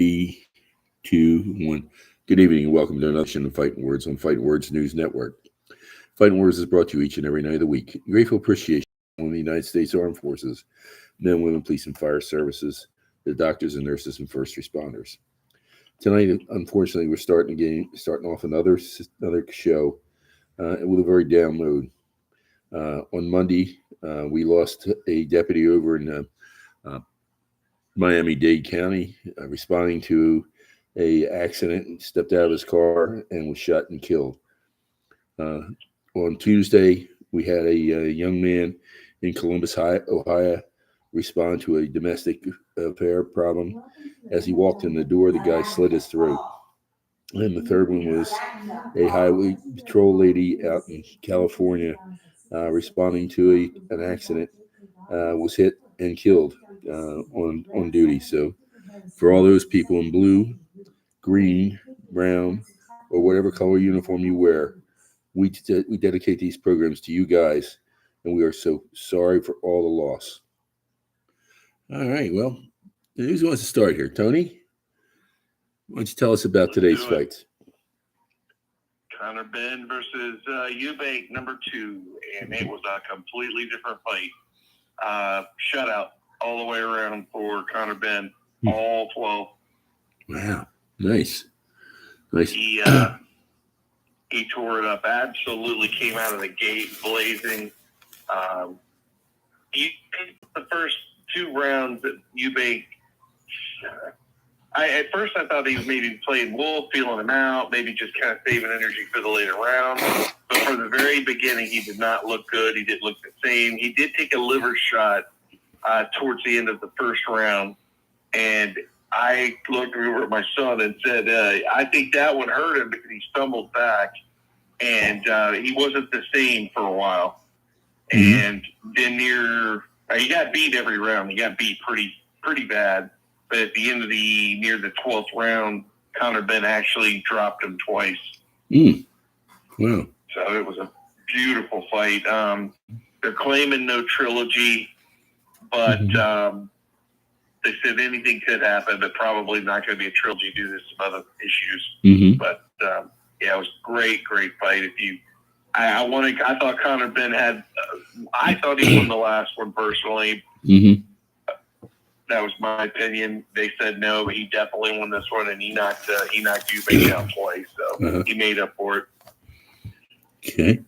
Three, two, one. Good evening and welcome to another edition of Fighting Words on Fighting Words News Network. Fighting Words is brought to you each and every night of the week. Grateful appreciation on the United States Armed Forces, men, women, police, and fire services, the doctors and nurses and first responders. Tonight, unfortunately, we're starting off another show with a very down mood. On Monday, we lost a deputy over in uh, Miami-Dade County, responding to a accident, and stepped out of his car and was shot and killed. Uh, on Tuesday, we had a young man in Columbus, Ohio, respond to a domestic affair problem. As he walked in the door, the guy slit his throat. And the third one was a highway patrol lady out in California responding to an accident, was hit and killed on duty. So, for all those people in blue, green, brown, or whatever color uniform you wear, we dedicate these programs to you guys, and we are so sorry for all the loss. All right, well, who wants to start here? Tony, why don't you tell us about today's fights? Conor Benn versus Eubank, number 2, and it was a completely different fight. Shutout all the way around for Conor Benn, all 12. Wow, nice. He tore it up. Absolutely came out of the gate blazing. The first 2 rounds that Eubank. At first I thought he was maybe playing wolf, feeling him out, maybe just kind of saving energy for the later round. But from the very beginning, he did not look good. He didn't look the same. He did take a liver shot towards the end of the first round, and I looked over at my son and said, I think that one hurt him because he stumbled back, and he wasn't the same for a while. Mm-hmm. And then he got beat every round. He got beat pretty bad. But at the end of near the 12th round, Conor Benn actually dropped him twice. Wow. So it was a beautiful fight. They're claiming no trilogy, but they said anything could happen, but probably not going to be a trilogy due to some other issues. Mm-hmm. But it was great fight. I thought Conor Benn had. I thought he won the last one personally. Mm-hmm. That was my opinion. They said no, but he definitely won this one, and he knocked Eubank down twice, so he made up for it. Okay.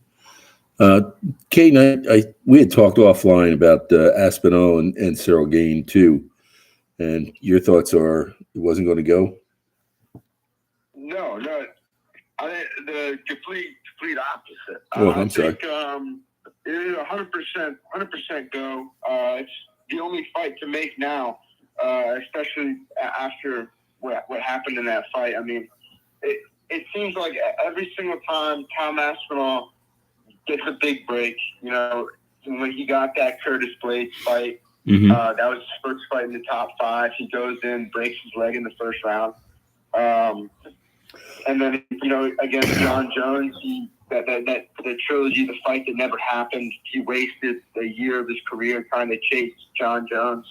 Kate, we had talked offline about Aspinall and Cyril Gane too, and your thoughts are it wasn't going to go? No. The complete opposite. I'm sorry. It is 100% go. It's the only fight to make now, especially after what happened in that fight. I mean, it seems like every single time Tom Aspinall gets a big break, when he got that Curtis Blades fight, that was his first fight in the top 5. He goes in, breaks his leg in the first round. And then, against John Jones, the trilogy, the fight that never happened, he wasted a year of his career trying to chase John Jones.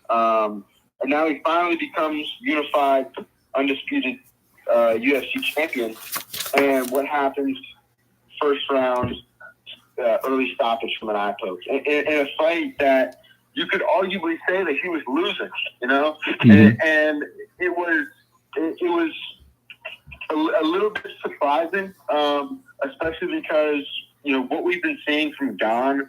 And now he finally becomes unified, undisputed UFC champion. And what happens? First round, early stoppage from an eye poke. In a fight that you could arguably say that he was losing, and it was a little bit surprising, especially because, what we've been seeing from Don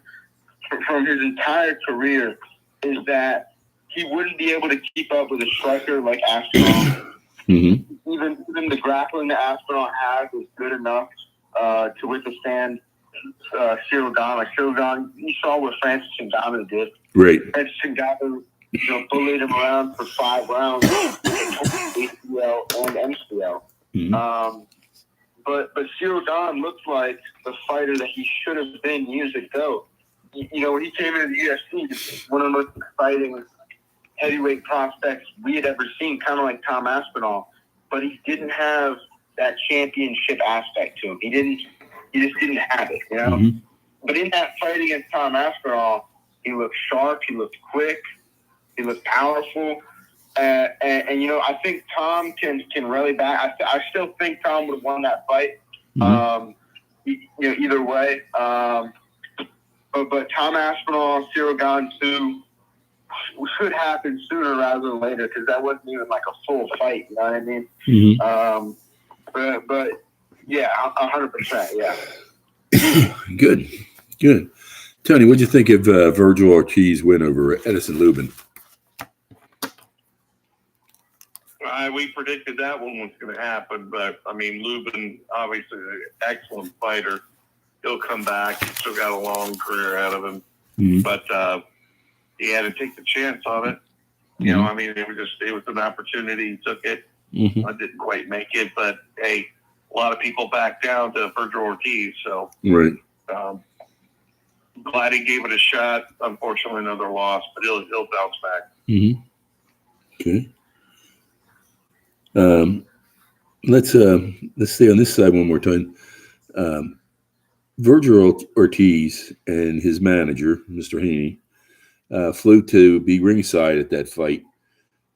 from his entire career is that he wouldn't be able to keep up with a striker like Aspinall. Mm-hmm. Even the grappling that Aspinall has is good enough to withstand Cyril Gane. Like Cyril Gane, you saw what Francis Ngannou did. Right. Francis Ngannou, bullied him around for 5 rounds, ACL and MCL. Mm-hmm. But Cyril Gane looks like the fighter that he should have been years ago. When he came into the UFC, just one of the most exciting heavyweight prospects we had ever seen, kind of like Tom Aspinall. But he didn't have that championship aspect to him. He just didn't have it, Mm-hmm. But in that fight against Tom Aspinall, he looked sharp, he looked quick, he looked powerful. And you know, I think Tom can rally back. I still think Tom would have won that fight. You know, either way. But Tom Aspinall, Cyril Gane should happen sooner rather than later, because that wasn't even like a full fight. You know what I mean? But yeah, 100%. Yeah. Good. Tony, what'd you think of Virgil Ortiz win over Edison Lubin? We predicted that one was going to happen, but I mean, Lubin obviously is an excellent fighter. He'll come back. He's still got a long career ahead of him, but he had to take the chance on it. You know, I mean, it was an opportunity. He took it. I didn't quite make it, but hey, a lot of people back down to Virgil Ortiz, so right. Glad he gave it a shot. Unfortunately, another loss, but he'll bounce back. Okay. Let's stay on this side one more time. Virgil Ortiz and his manager, Mr. Haney, flew to be ringside at that fight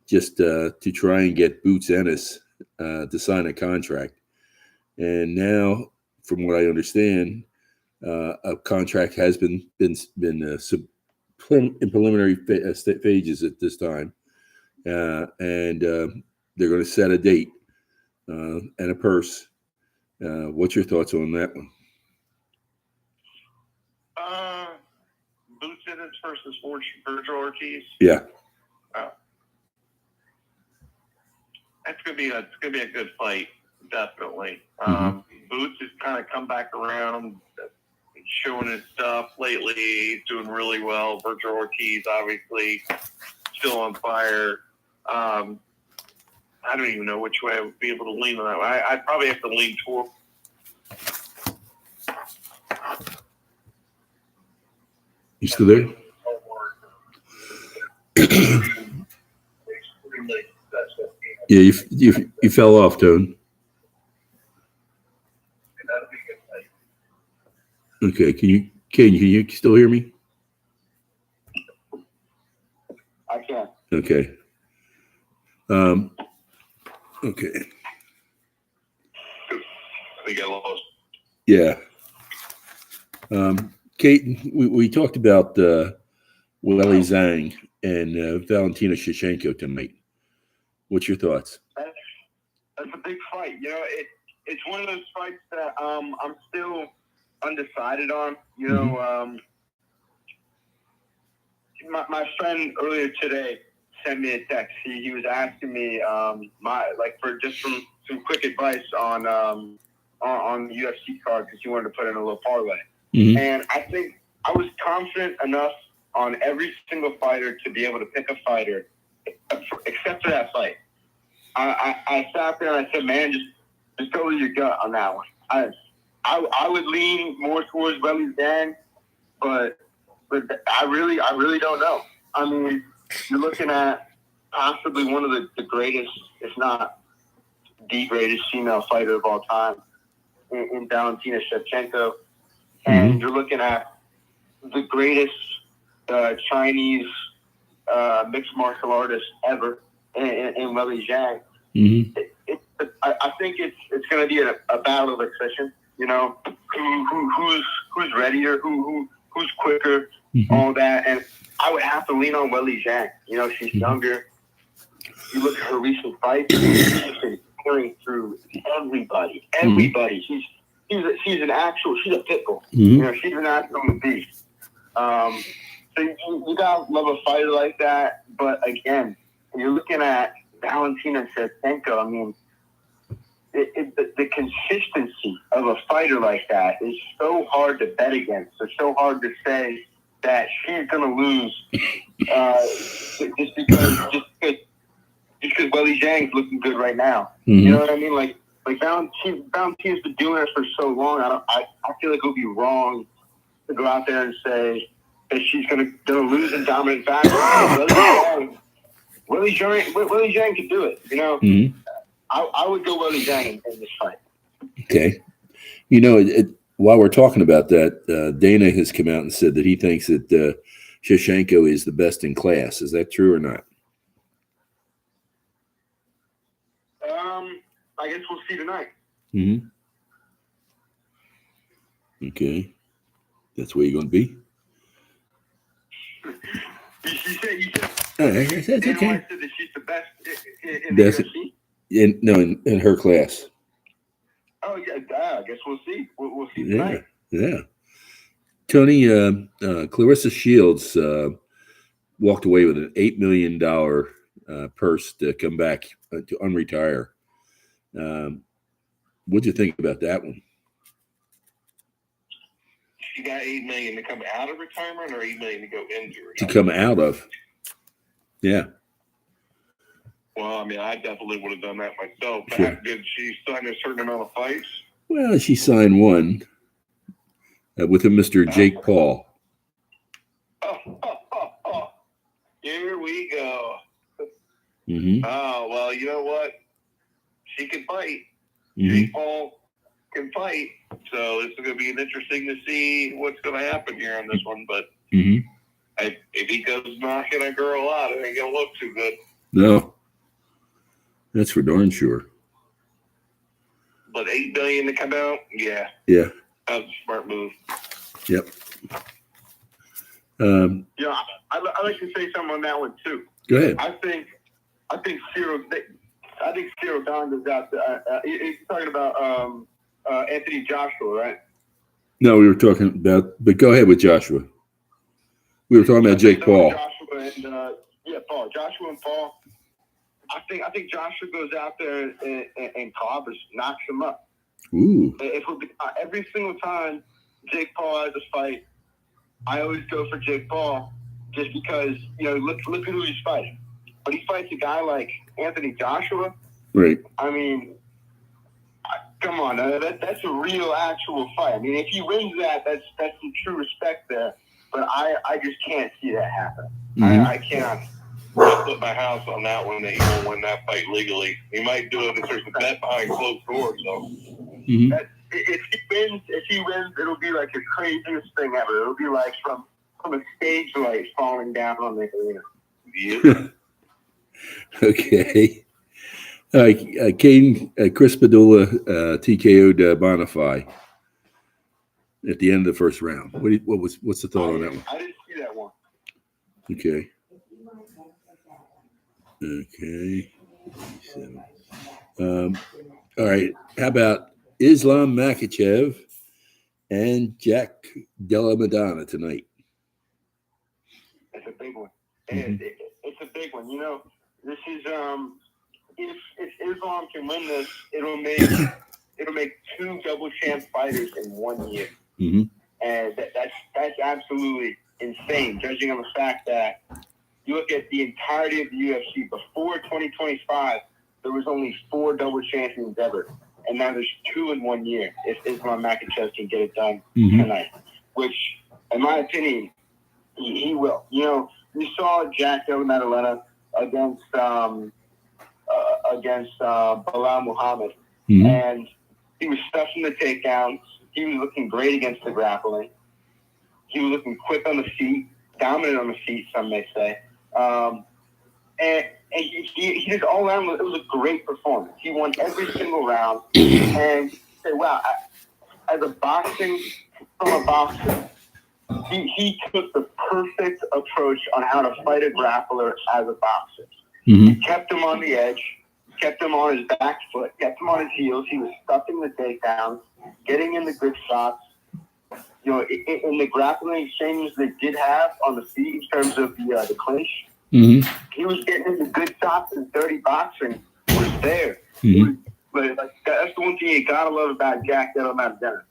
just to try and get Boots Ennis to sign a contract. And now, from what I understand, a contract has been in preliminary phases at this time, and they're going to set a date and a purse. What's your thoughts on that one? Boots Ennis versus Virgil Ortiz. Yeah. It's gonna be a good fight, definitely. Boots has kind of come back around, showing his stuff lately. He's doing really well. Virgil Ortiz, obviously, still on fire. I don't even know which way I would be able to lean on that one. I'd probably have to lean toward. You still there? Yeah, you fell off, Tone. Okay, can you still hear me? I can. Okay. Okay. We got lost. Yeah. Kate, we talked about Weili Zhang and Valentina Shevchenko tonight. What's your thoughts? That's a big fight. You know, it's one of those fights that I'm still undecided on. You know, my friend earlier today sent me a text. He was asking me for just some quick advice on the UFC card, because he wanted to put in a little parlay. And I think I was confident enough on every single fighter to be able to pick a fighter, except for that fight. I sat there and I said, man, just go with your gut on that one. I would lean more towards Weili Zhang, but I really don't know. I mean, you're looking at possibly one of the greatest, if not the greatest female fighter of all time in Valentina Shevchenko. And you're looking at the greatest Chinese mixed martial artist ever in Weili Zhang. I think it's going to be a battle of attrition. You know, who's readier, who's quicker, all that. And I would have to lean on Weili Zhang. You know, she's younger. You look at her recent fights; she's been carrying through everybody. She's a pit bull. You know, she's an absolute beast. So you gotta love a fighter like that. But again, you're looking at Valentina Shevchenko. I mean, the consistency of a fighter like that is so hard to bet against. It's so hard to say that she's gonna lose just because Weili Zhang's looking good right now. You know what I mean? Like Valentina's been doing it for so long. I feel like it would be wrong to go out there and say that she's gonna lose in dominant fashion. Weili Zhang can do it. You know, I would go Weili Zhang in this fight. Okay. You know, while we're talking about that, Dana has come out and said that he thinks that Shevchenko is the best in class. Is that true or not? I guess we'll see tonight. Mm-hmm. Okay. That's where you're going to be? You said That's Dana okay. White said that she's the best in the That's UFC. in her class. Oh yeah, I guess we'll see. We'll see Yeah, tonight. yeah. Tony, Clarissa Shields walked away with an $8 million purse to come back to unretire. What'd you think about that one? She got $8 million to come out of retirement, or $8 million to go into retirement? To come out of. Yeah. Well, I mean, I definitely would have done that myself. Sure. Did she sign a certain amount of fights? Well, she signed one with a Mr. Jake Paul. Here we go. Mm-hmm. Oh, well, you know what? She can fight. Mm-hmm. Jake Paul can fight. So it's going to be interesting to see what's going to happen here on this one. But Mm-hmm. if he goes knocking a girl out, it ain't going to look too good. No. That's for darn sure. But $8 billion to come out, yeah. Yeah. That was a smart move. Yep. Yeah, I'd like to say something on that one too. Go ahead. I think Cyril Gane is out there. He's talking about Anthony Joshua, right? No, we were talking about, but go ahead with Joshua. We were talking about Jake Paul. Joshua and Paul. Joshua and Paul. I think Joshua goes out there and clobbers, knocks him up. Ooh. Every single time Jake Paul has a fight, I always go for Jake Paul just because, look at who he's fighting. But he fights a guy like Anthony Joshua. Right. I mean, come on, that's a real, actual fight. I mean, if he wins that, that's some true respect there. But I just can't see that happen. Mm-hmm. I cannot. I'll put my house on that one that he won't win that fight legally. He might do it if there's a bet behind closed doors, though. Mm-hmm. If he wins, it'll be like the craziest thing ever. It'll be like from a stage light falling down on the arena. Yeah. Okay. Caden, Chris Padula TKO'd Bonify at the end of the first round. What's the thought on that one? I didn't see that one. Okay. All right. How about Islam Makhachev and Jack Della Madonna tonight? It's a big one. Mm-hmm. It's a big one. This is if Islam can win this, it'll make two double champ fighters in 1 year. Mm-hmm. And that's absolutely insane, judging on the fact that you look at the entirety of the UFC before 2025, there was only 4 double champions ever, and now there's 2 in 1 year. If Islam Makhachev can get it done tonight, which, in my opinion, he will. We saw Jack Della Maddalena against Bilal Muhammad, and he was stuffing the takedowns. He was looking great against the grappling. He was looking quick on the feet, dominant on the feet, some may say. And he just all around, it was a great performance. He won every single round. And you say, wow, from a boxer, he took the perfect approach on how to fight a grappler as a boxer. Mm-hmm. He kept him on the edge, kept him on his back foot, kept him on his heels. He was stuffing the takedowns, getting in the good shots. In the grappling exchanges they did have on the feet in terms of the clinch, he was getting into good shots, and dirty boxing was there. Mm-hmm. But that's the one thing you gotta love about Jack Della Maddalena,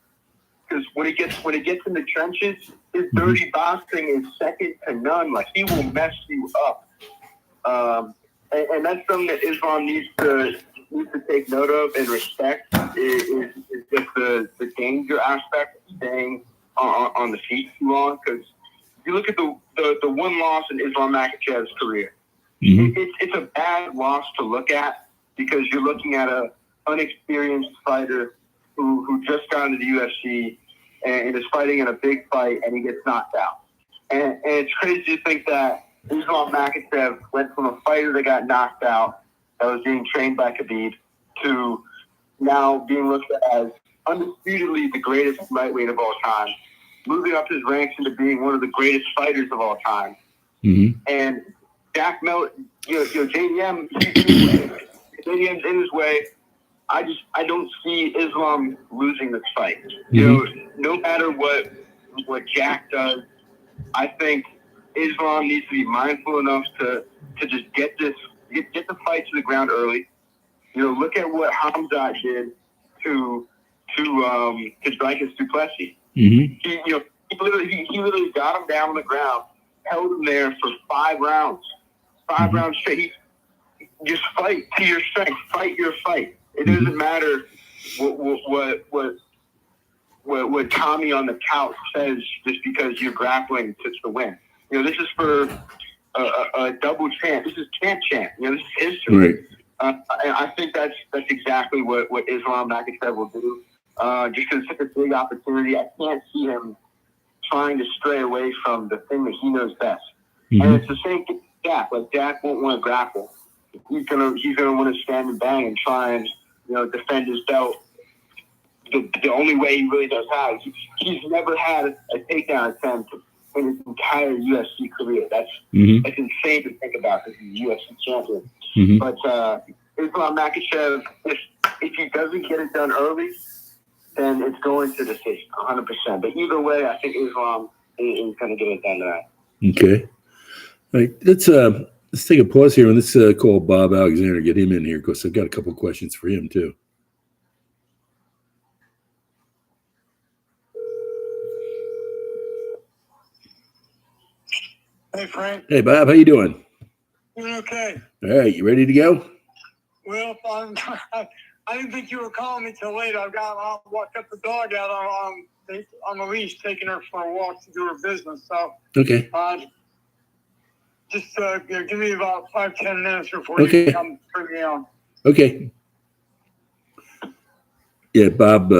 because when he gets in the trenches, his dirty boxing is second to none. Like, he will mess you up, and that's something that Islam needs to take note of and respect. Is just the danger aspect of staying on the feet too long. Because if you look at the one loss in Islam Makhachev's career, it's a bad loss to look at, because you're looking at a unexperienced fighter who just got into the UFC and is fighting in a big fight, and he gets knocked out. And it's crazy to think that Islam Makhachev went from a fighter that got knocked out, that was being trained by Khabib, to now being looked at as undisputedly the greatest lightweight of all time, moving up his ranks into being one of the greatest fighters of all time. Mm-hmm. And Jack Melton, JDM's in his way. I don't see Islam losing this fight. No matter what Jack does, I think Islam needs to be mindful enough to just get the fight to the ground early. Look at what Hamzat did to Dricus du Plessis. Mm-hmm. He literally got him down on the ground, held him there for 5 rounds. 5 rounds straight. Just fight to your strength. Fight your fight. It doesn't matter what Tommy on the couch says just because you're grappling to win. This is for a double champ. This is champ. This is history. Right. And I think that's exactly what Islam Makhachev will do. Just because it's such a big opportunity, I can't see him trying to stray away from the thing that he knows best. Mm-hmm. And it's the same thing with Jack. Like, Jack won't want to grapple. He's gonna want to stand and bang and try and defend his belt. The only way he really knows how. He's never had a takedown attempt in his entire UFC career. That's insane to think about because he's a UFC champion. Mm-hmm. But Islam Makhachev, if he doesn't get it done early, then it's going to decision, 100%. But either way, I think Islam is going to get it done tonight. Okay. All right. Let's take a pause here and let's call Bob Alexander, get him in here because I've got a couple of questions for him too. Hey, Frank. Hey, Bob, how you doing? Doing okay. All right, you ready to go? Well, I didn't think you were calling me till late. I walked up the dog out on the leash, taking her for a walk to do her business. So, okay. Just give me about 5-10 minutes before okay. you come bring me on. Okay. Yeah, Bob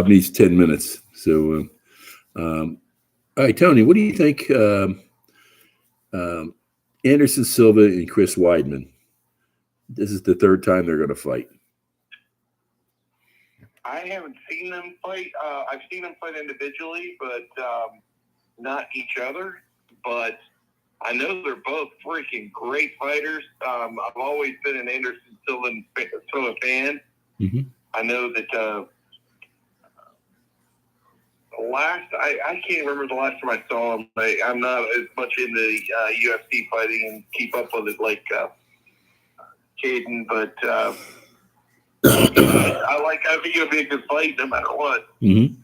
needs 10 minutes. So, all right, Tony, what do you think? Anderson Silva and Chris Weidman. This is the third time they're going to fight. I haven't seen them fight. I've seen them fight individually, but not each other. But I know they're both freaking great fighters. I've always been an Anderson Silva fan. Mm-hmm. I know that I can't remember the last time I saw him. I'm not as much into UFC fighting and keep up with it like Caden, but I think it'll be a good fight no matter what. Mm-hmm.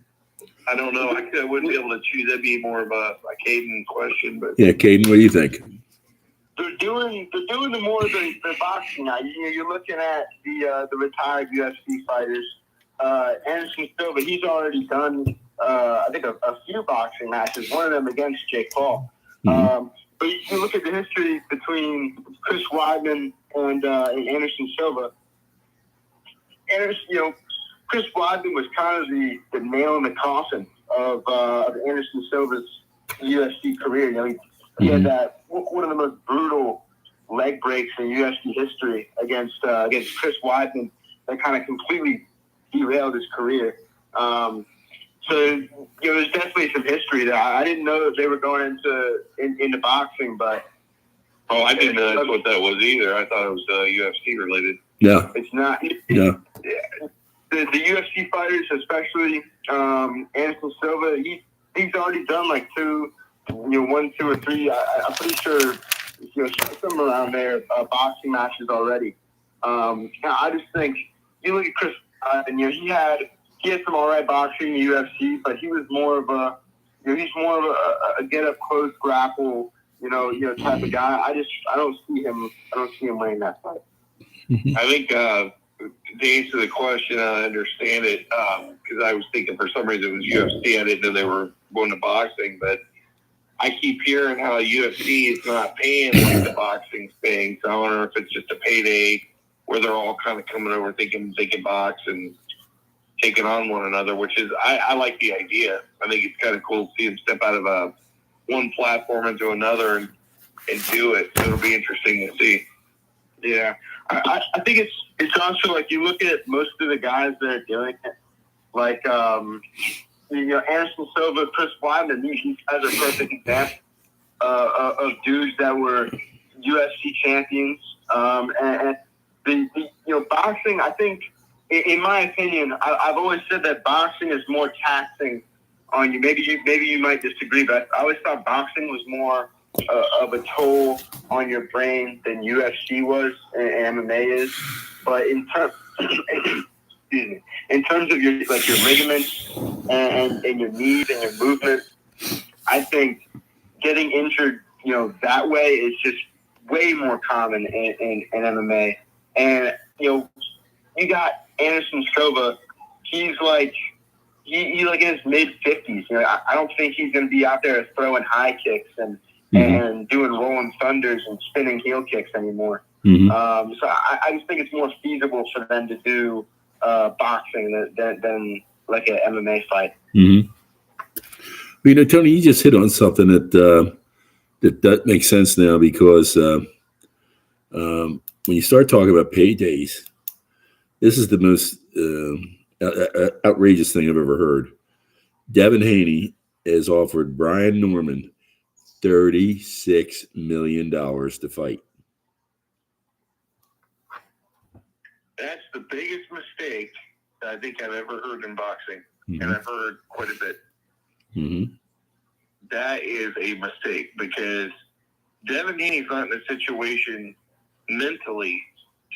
I don't know. I wouldn't be able to choose. That'd be more of a Caden question. But yeah, Caden, what do you think? They're doing the more the boxing now. You're looking at the retired UFC fighters. Anderson Silva, he's already done I think a few boxing matches. One of them against Jake Paul. Mm-hmm. But you look at the history between Chris Weidman and Anderson Silva. Chris Weidman was kind of the nail in the coffin of Anderson Silva's UFC career. He had that one of the most brutal leg breaks in UFC history against Chris Weidman that kind of completely derailed his career. So there's definitely some history there. I didn't know that they were going into boxing, but I didn't know that's what that was either. I thought it was UFC related. No, it's not. No. The UFC fighters, especially Anderson Silva, he's already done like 1, 2, or 3. I'm pretty sure somewhere around there boxing matches already. I just think you look at Chris, and he had some alright boxing in the UFC, but he was more of a get up close grapple, type of guy. I don't see him winning that fight. I think to answer the question, I understand it because I was thinking for some reason it was UFC. I didn't know they were going to boxing, but I keep hearing how UFC is not paying like the boxing's paying. So I wonder if it's just a payday where they're all kind of coming over thinking they can box and taking on one another, which is I like the idea. I think it's kind of cool to see them step out of one platform into another and do it. So it'll be interesting to see. Yeah, I think it's also like you look at most of the guys that are doing it, like Anderson Silva, Chris Weidman. These guys are perfect examples of dudes that were UFC champions. And the boxing, I think, in my opinion, I've always said that boxing is more taxing on you. Maybe you might disagree, but I always thought boxing was more of a toll on your brain than UFC was and MMA is. But in terms of your ligaments and your knees and your movement, I think getting injured, that way is just way more common in MMA. And you got Anderson Silva. He's like he's like in his mid-50s. I don't think he's going to be out there throwing high kicks and doing rolling thunders and spinning heel kicks anymore. So I just think it's more feasible for them to do boxing than like an MMA fight. Tony, you just hit on something that makes sense now, because when you start talking about paydays, this is the most outrageous thing I've ever heard. Devin Haney has offered Brian Norman $36 million to fight. That's the biggest mistake that I think I've ever heard in boxing, and I've heard quite a bit. That is a mistake, because Devin Haney's not in a situation mentally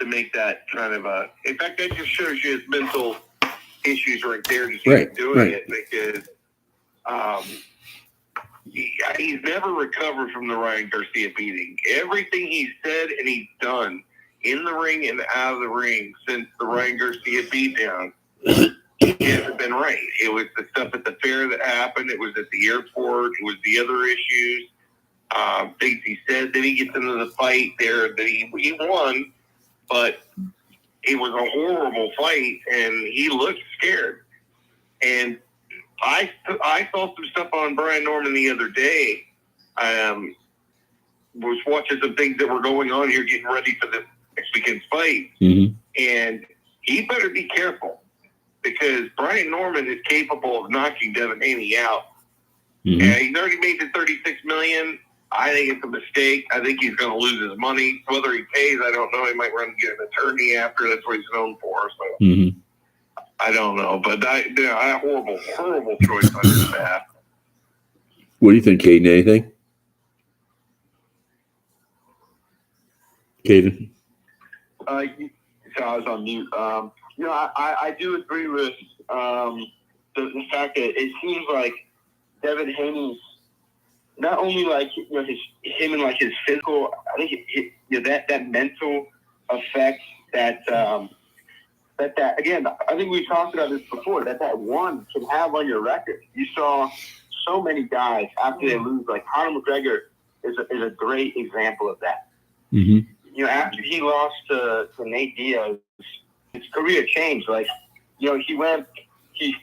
to make that kind of a. In fact, that just shows you his mental issues right there, just doing it, because he's never recovered from the Ryan Garcia beating. Everything he's said and he's done in the ring and out of the ring since the Ryan Garcia beatdown hasn't been right. It was the stuff at the fair that happened. It was at the airport. It was the other issues, things he said. Then he gets into the fight there that he won, but it was a horrible fight, and he looked scared. And I saw some stuff on Brian Norman the other day. Was watching some things that were going on here, getting ready for the next weekend's fight, and he better be careful, because Brian Norman is capable of knocking Devin Haney out. And he's already made the $36 million. I think it's a mistake. I think he's going to lose his money. Whether he pays, I don't know. He might run and get an attorney after. That's what he's known for. So I don't know. But I horrible choice on his behalf. What do you think, Caden? Anything? Caden? So I was on mute. I do agree with the fact that it seems like Devin Haney's not only like him and like his physical. I think that mental effect that again. I think we talked about this before. That one can have on your record. You saw so many guys after they lose. Like Conor McGregor is a great example of that. After he lost to Nate Diaz, his career changed. Like, he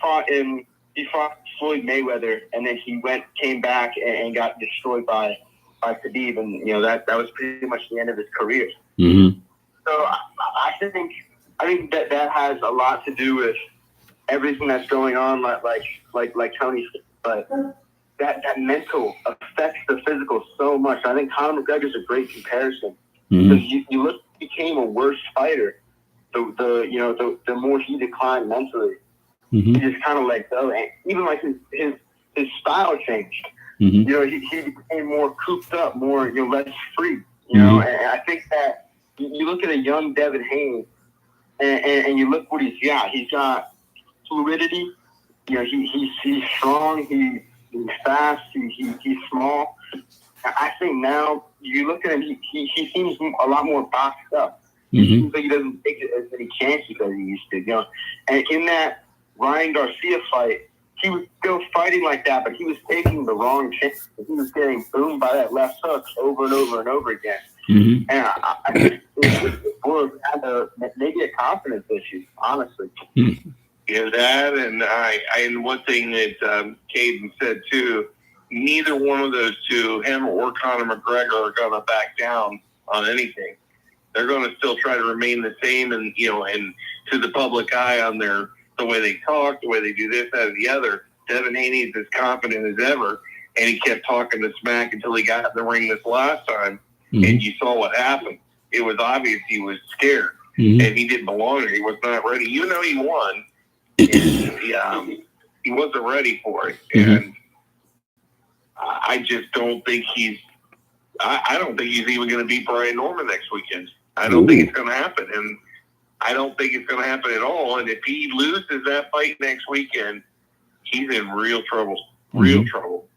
fought Floyd Mayweather, and then he came back and got destroyed by Khabib, and that was pretty much the end of his career. So I think that has a lot to do with everything that's going on, like Tony said. But that mental affects the physical so much. I think Conor McGregor is a great comparison. Because you look, he became a worse fighter. The more he declined mentally, he just kind of let go. And even like his style changed. He became more cooped up, more less free. And I think that you look at a young Devin Haney, and you look what he's got. He's got fluidity. He's strong. He's fast. He's small. I think now you look at him, he seems a lot more boxed up. He seems like he doesn't take as many chances as he used to. And in that Ryan Garcia fight, he was still fighting like that, but he was taking the wrong chances. He was getting boomed by that left hook over and over and over again. And I think it was maybe a confidence issue, honestly. Yeah, that and one thing that Caden said too. Neither one of those two, him or Conor McGregor, are going to back down on anything. they're going to still try to remain the same, and and to the public eye on the way they talk, the way they do this, that, or the other. Devin Haney is as confident as ever, and he kept talking to smack until he got in the ring this last time, and you saw what happened. It was obvious he was scared, and he didn't belong there. He was not ready, even though he won. He wasn't ready for it, and I just don't think he's. I don't think he's even going to beat Brian Norman next weekend. I don't think it's going to happen, and I don't think it's going to happen at all. And if he loses that fight next weekend, he's in real trouble. Real trouble.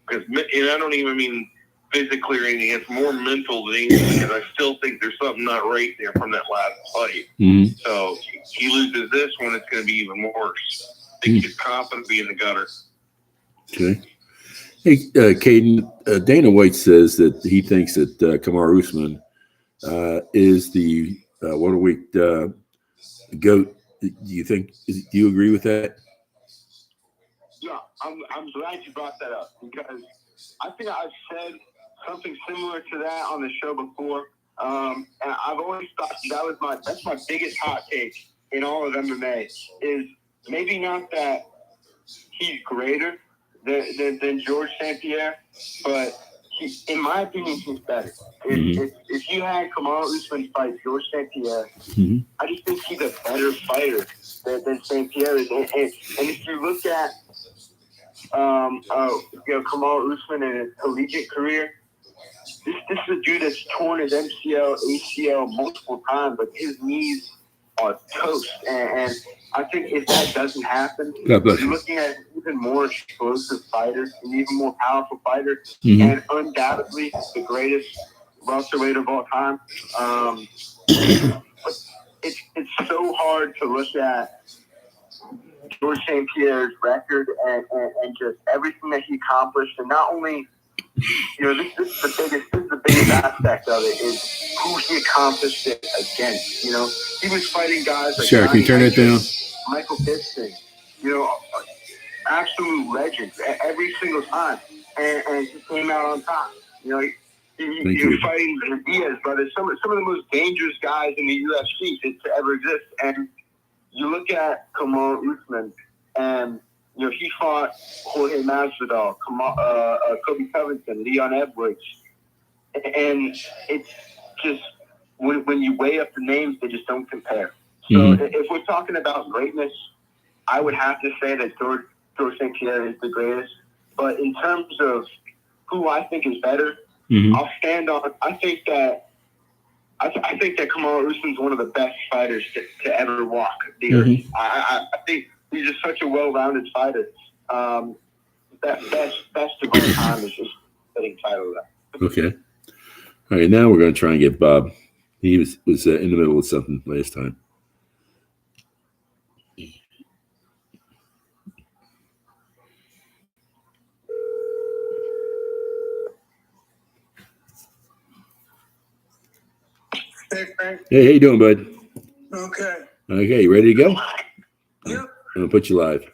Because, and I don't even mean physically or anything. It's more mental than anything, because I still think there's something not right there from that last fight. So he loses this one, it's going to be even worse. I think his confidence will be in the gutter. Okay. Hey, Caden, Dana White says that he thinks that Kamaru Usman is the welterweight GOAT. Do you agree with that? Yeah, I'm glad you brought that up, because I think I've said something similar to that on the show before, and I've always thought that's my biggest hot take in all of MMA, is maybe not that he's greater than George St. Pierre, but in my opinion, he's better. If you had Kamaru Usman fight George St. Pierre, I just think he's a better fighter than St. Pierre is. And if you look at Kamaru Usman in his collegiate career, this is a dude that's torn his MCL, ACL multiple times, but his knees are toast. And I think if that doesn't happen, you're looking at an even more explosive fighter, an even more powerful fighter, and undoubtedly the greatest welterweight of all time. But it's so hard to look at George St. Pierre's record and just everything that he accomplished, and not only, this is the biggest aspect of it, is who he accomplished it against. He was fighting guys like Sure, can you turn it down? Michael Bisping, absolute legends every single time, and he came out on top. He was fighting the Diaz brothers, some of the most dangerous guys in the UFC to ever exist. And you look at Kamaru Usman, and he fought Jorge Masvidal, Kobe Covington, Leon Edwards, and it's just when you weigh up the names, they just don't compare. So if we're talking about greatness, I would have to say that George St. Pierre is the greatest. But in terms of who I think is better, I'll stand on. I think that Kamaru Usman is one of the best fighters to ever walk the earth. I think he's just such a well-rounded fighter. Best of all time is just getting title of that. Okay. All right, now we're going to try and get Bob. He was in the middle of something last time. Hey, Frank. Hey, how you doing, bud? Okay. Okay, you ready to go? Yep. I'm going to put you live.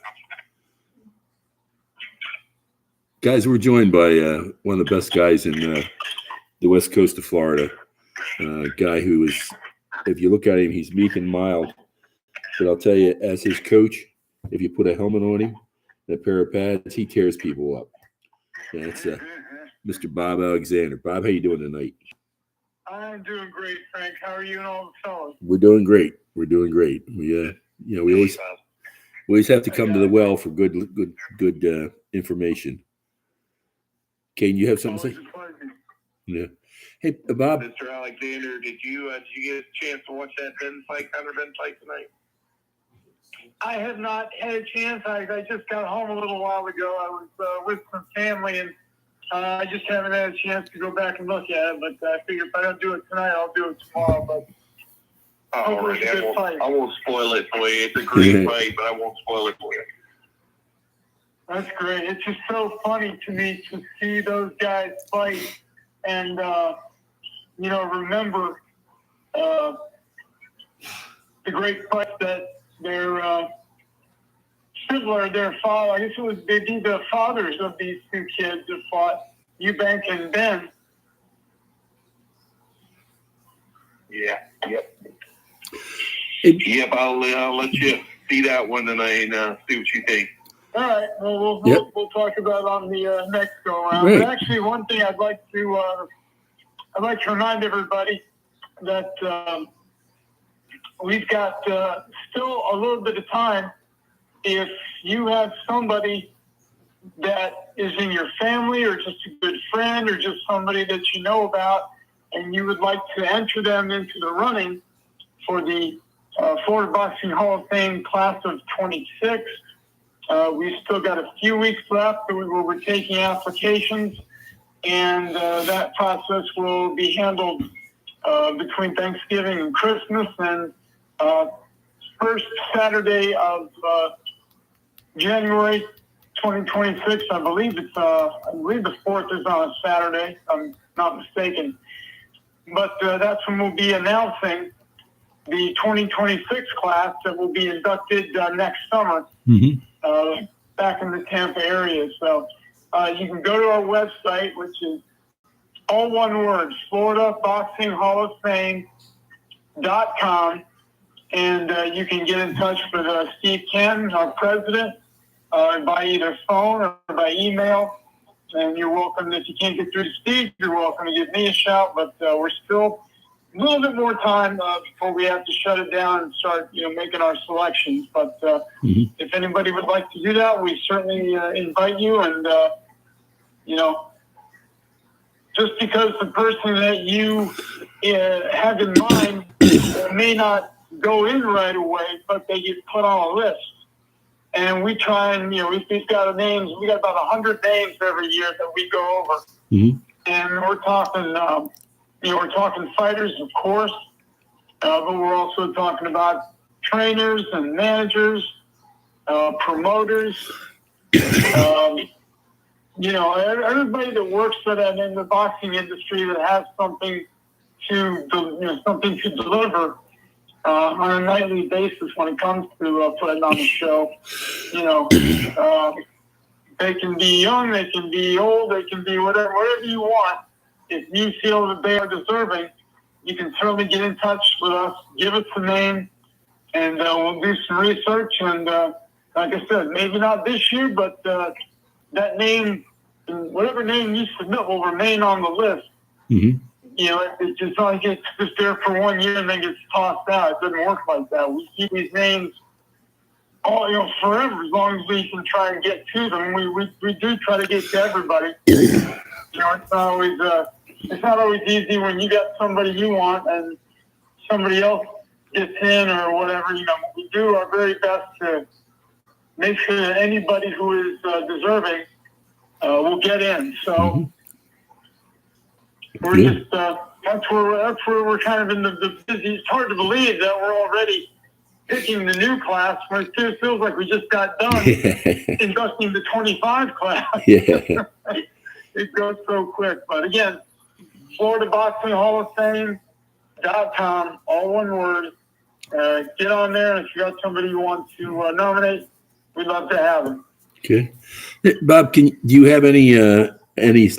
Guys, we're joined by one of the best guys in the west coast of Florida. A guy who is, if you look at him, he's meek and mild. But I'll tell you, as his coach, if you put a helmet on him and a pair of pads, he tears people up. And it's Mr. Bob Alexander. Bob, how you doing tonight? I'm doing great, Frank. How are you and all the fellas? We're doing great. We always have to come to the well for good information. Kane, you have something to say? Yeah. Hey, Bob. Mr. Alexander, did you get a chance to watch that Conor Ben fight tonight? I have not had a chance. I just got home a little while ago. I was with some family, and I just haven't had a chance to go back and look at it. But I figure if I don't do it tonight, I'll do it tomorrow. But I won't spoil it for you. It's a great fight, but I won't spoil it for you. That's great. It's just so funny to me to see those guys fight and, remember the great fight that their similar, their father, I guess it was maybe the fathers of these two kids that fought, Eubank and Ben. Yeah. Yep. It- Yep. I'll let you see that one tonight and see what you think. All right. Well, Yep. we'll talk about it on the next go around. Great. But actually, one thing I'd like to remind everybody that we've got still a little bit of time. If you have somebody that is in your family or just a good friend or just somebody that you know about, and you would like to enter them into the running for the Florida Boxing Hall of Fame class of 26, we've still got a few weeks left where we're taking applications, and that process will be handled between Thanksgiving and Christmas, and first Saturday of January 2026. I believe the 4th is on a Saturday, if I'm not mistaken. But that's when we'll be announcing the 2026 class that will be inducted next summer back in the Tampa area. So you can go to our website, which is all one word, FloridaBoxingHallOfFame.com, and you can get in touch with Steve Canton, our president, by either phone or by email. And you're welcome, if you can't get through to Steve, you're welcome to give me a shout. But we're still a little bit more time before we have to shut it down and start, making our selections. But if anybody would like to do that, we certainly invite you. And, just because the person that you have in mind may not go in right away, but they get put on a list. And we try and, we've got names. We got about 100 names every year that we go over. And we're talking, we're talking fighters, of course, but we're also talking about trainers and managers, promoters, everybody that works in the boxing industry that has something to deliver on a nightly basis when it comes to putting on the show. They can be young, they can be old, they can be whatever you want. If you feel that they are deserving, you can certainly get in touch with us, give us a name, and we'll do some research. And like I said, maybe not this year, but that name, whatever name you submit, will remain on the list. It's just not like it's just there for 1 year and then gets tossed out. It doesn't work like that. We keep these names forever, as long as we can try and get to them. We do try to get to everybody. It's not always easy when you got somebody you want and somebody else gets in or whatever. We do our very best to make sure that anybody who is deserving will get in. So we're just that's where we're kind of in the busy. It's hard to believe that we're already picking the new class, but it feels like we just got done inducting the 25 class. It goes so quick. But again, FloridaBoxingHallOfFame.com, all one word. Get on there, and if you got somebody you want to nominate, we'd love to have them. Okay, Bob, do you have any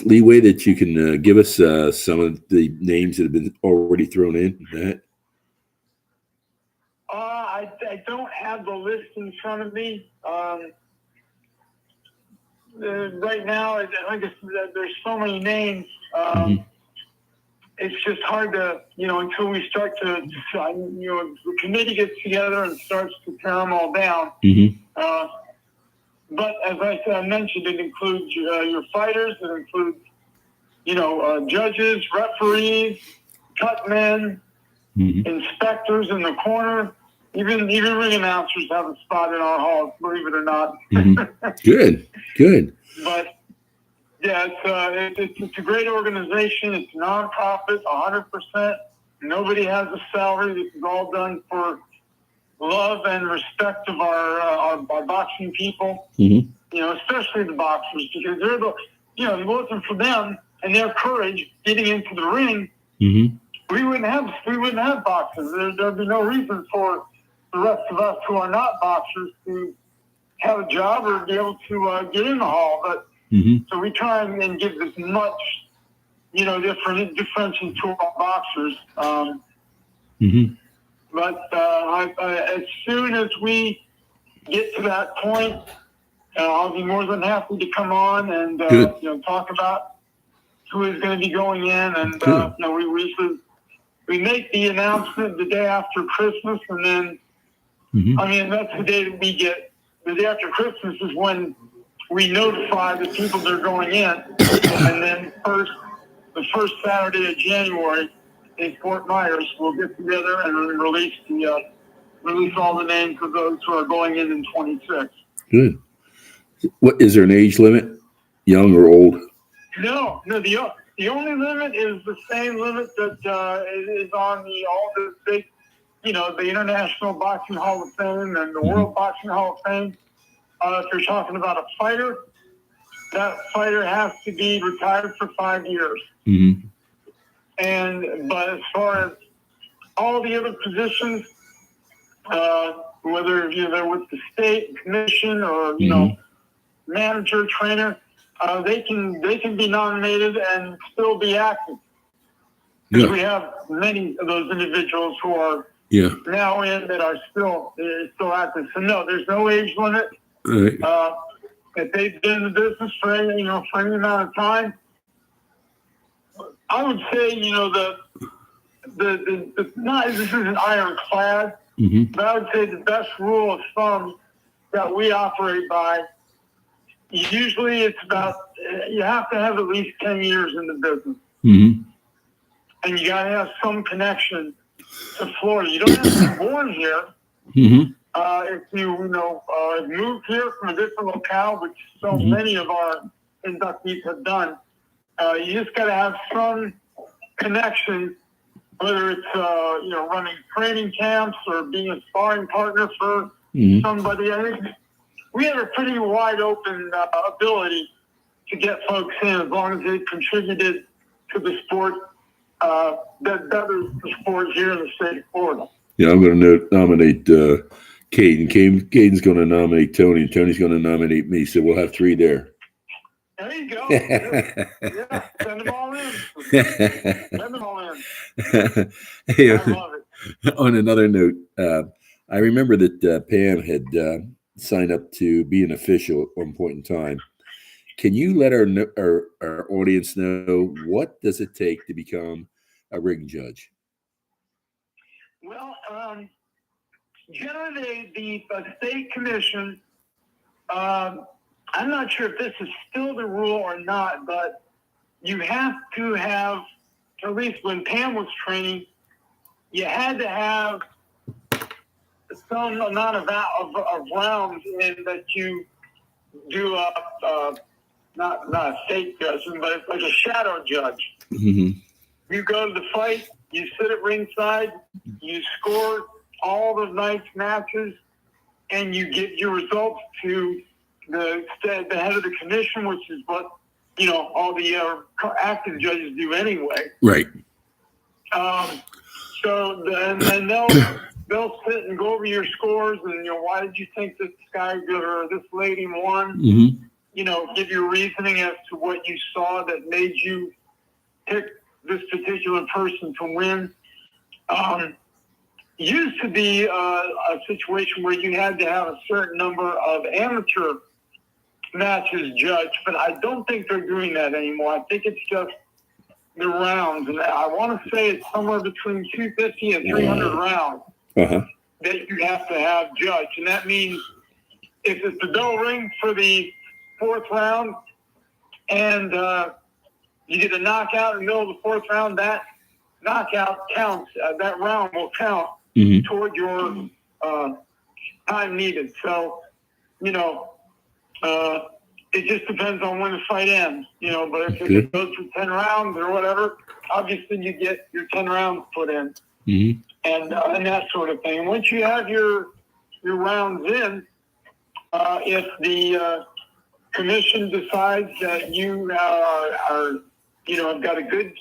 leeway that you can give us some of the names that have been already thrown in? I don't have the list in front of me. Right now, like I said, there's so many names. It's just hard to, until we start to, the committee gets together and starts to tear them all down. But as I mentioned, it includes your fighters. It includes, judges, referees, cut men, inspectors in the corner. Even ring announcers have a spot in our hall, believe it or not. Good. But yeah, it's a great organization. It's nonprofit, 100%. Nobody has a salary. This is all done for love and respect of our boxing people. Especially the boxers, because they're looking for them and their courage getting into the ring. We wouldn't have boxers. There'd be no reason for the rest of us who are not boxers to have a job or be able to get in the hall. But so we try and give as much, differentiation to our boxers. Mm-hmm. But as soon as we get to that point, I'll be more than happy to come on and talk about who is going to be going in. And we make the announcement the day after Christmas, and then that's the day that we get. The day after Christmas is when we notify the people that are going in, and then the first Saturday of January in Fort Myers, we'll get together and release all the names of those who are going in 26. Good. What is there an age limit, young or old? No. The only limit is the same limit that is on all the big, the International Boxing Hall of Fame and the World Boxing Hall of Fame. If you're talking about a fighter, that fighter has to be retired for 5 years. Mm-hmm. But as far as all the other positions, whether they're with the state commission or manager, trainer, they can be nominated and still be active. Because we have many of those individuals who are now in that are still active. So no, there's no age limit. Right. If they've been in the business for any amount of time, I would say this isn't ironclad, but I would say the best rule of thumb that we operate by. Usually, it's about you have to have at least 10 years in the business, and you got to have some connection to Florida. You don't have to be born here. If you moved here from a different locale, which so many of our inductees have done, you just got to have some connection, whether it's running training camps or being a sparring partner for somebody. I think we have a pretty wide open ability to get folks in as long as they've contributed to the sport, that betters the sport here in the state of Florida. Yeah, I'm going to nominate Caden. Caden's going to nominate Tony, and Tony's going to nominate me. So we'll have 3 there. There you go. Yeah, send them all in. Send them all in. Hey, I love it. On another note, I remember that Pam had signed up to be an official at one point in time. Can you let our audience know what does it take to become a ring judge? Well, generally the state commission, I'm not sure if this is still the rule or not, but you have to have, at least when Pam was training, you had to have some amount of rounds in that you do not a state judging, but it's like a shadow judge. You go to the fight, you sit at ringside, you score all the night's matches, and you give your results to the head of the commission, which is what all the active judges do anyway. Right. So then they'll sit and go over your scores and why did you think this guy or this lady won? Give you reasoning as to what you saw that made you pick this particular person to win. Used to be a situation where you had to have a certain number of amateur matches judged, but I don't think they're doing that anymore. I think it's just the rounds, and I want to say it's somewhere between 250 and 300 rounds that you have to have judged, and that means if it's the bell ring for the 4th round and you get a knockout in the middle of the 4th round, that knockout counts. That round will count toward your time needed. So, it just depends on when the fight ends, but if it goes for 10 rounds or whatever, obviously you get your 10 rounds put in and that sort of thing. Once you have your rounds in, if the commission decides that you have got a good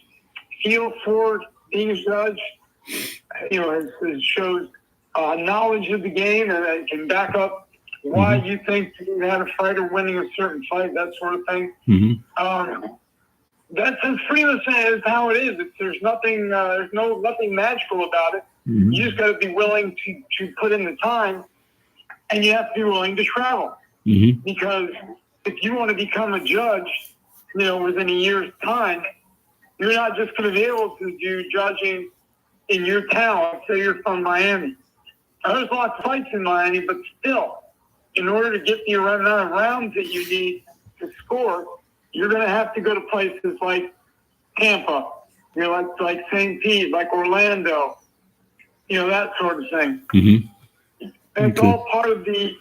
feel for being a judge, it shows knowledge of the game and can back up why you think you had a fighter winning a certain fight, that sort of thing. That's pretty much how it is. There's nothing magical about it. Mm-hmm. You just got to be willing to put in the time, and you have to be willing to travel. Mm-hmm. Because if you want to become a judge, within a year's time, you're not just going to be able to do judging in your town. Say you're from Miami. Now, there's lots of fights in Miami, but still, in order to get the amount of rounds that you need to score, you're going to have to go to places like Tampa, like St. Pete, like Orlando, that sort of thing. Mm-hmm. And it's all part of the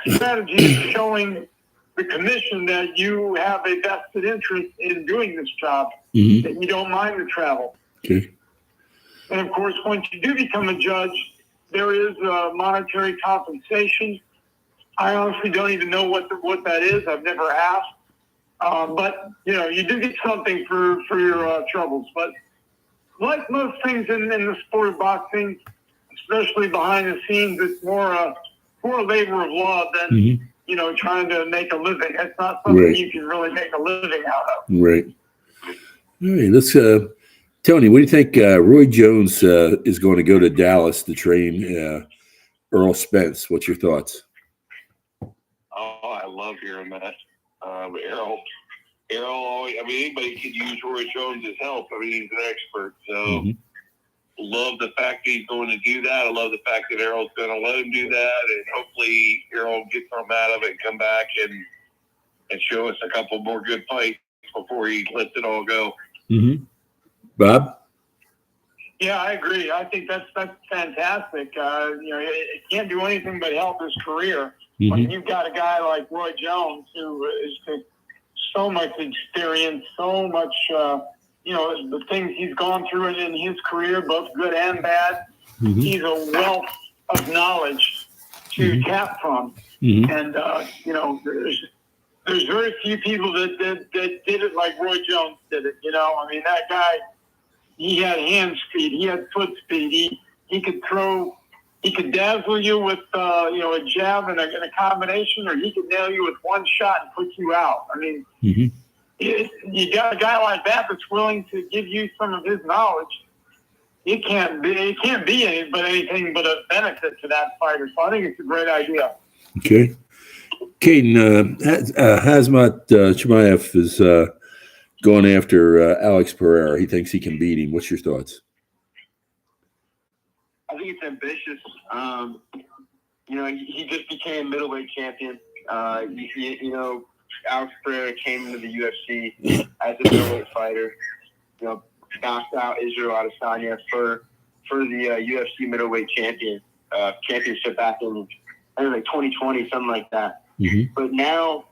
strategy of showing the commission that you have a vested interest in doing this job, Mm-hmm. that you don't mind the travel. Okay. And of course, once you do become a judge, there is monetary compensation. I honestly don't even know what that is. I've never asked. But, you do get something for your troubles. But like most things in the sport of boxing, especially behind the scenes, it's more a labor of love than, Mm-hmm. Trying to make a living. That's not something Right. you can really make a living out of. Right. All right. Let's, Tony, what do you think Roy Jones is going to go to Dallas to train Earl Spence? What's your thoughts? Oh, I love hearing that. Errol, anybody could use Roy Jones' help. He's an expert. So, Mm-hmm. love the fact that he's going to do that. I love the fact that Errol's going to let him do that, and hopefully Errol gets something out of it and come back and show us a couple more good fights before he lets it all go. Mm-hmm. Bob? Yeah, I agree. I think that's fantastic. It can't do anything but help his career. Mm-hmm. When you've got a guy like Roy Jones who is so much experience, so much, the things he's gone through in his career, both good and bad. Mm-hmm. He's a wealth of knowledge to Mm-hmm. tap from. Mm-hmm. And, there's very few people that did it like Roy Jones did it. That guy, he had hand speed, he had foot speed, he could throw. He could dazzle you with, a jab and a combination, or he could nail you with one shot and put you out. Mm-hmm. You got a guy like that that's willing to give you some of his knowledge. It can't be anything but a benefit to that fighter. So I think it's a great idea. Okay. Caden, Hazmat Chimaev is going after Alex Pereira. He thinks he can beat him. What's your thoughts? I think it's ambitious. He just became middleweight champion. Alex Pereira came into the UFC as a middleweight fighter. Knocked out Israel Adesanya for the UFC middleweight championship back in 2020, something like that. Mm-hmm. But now,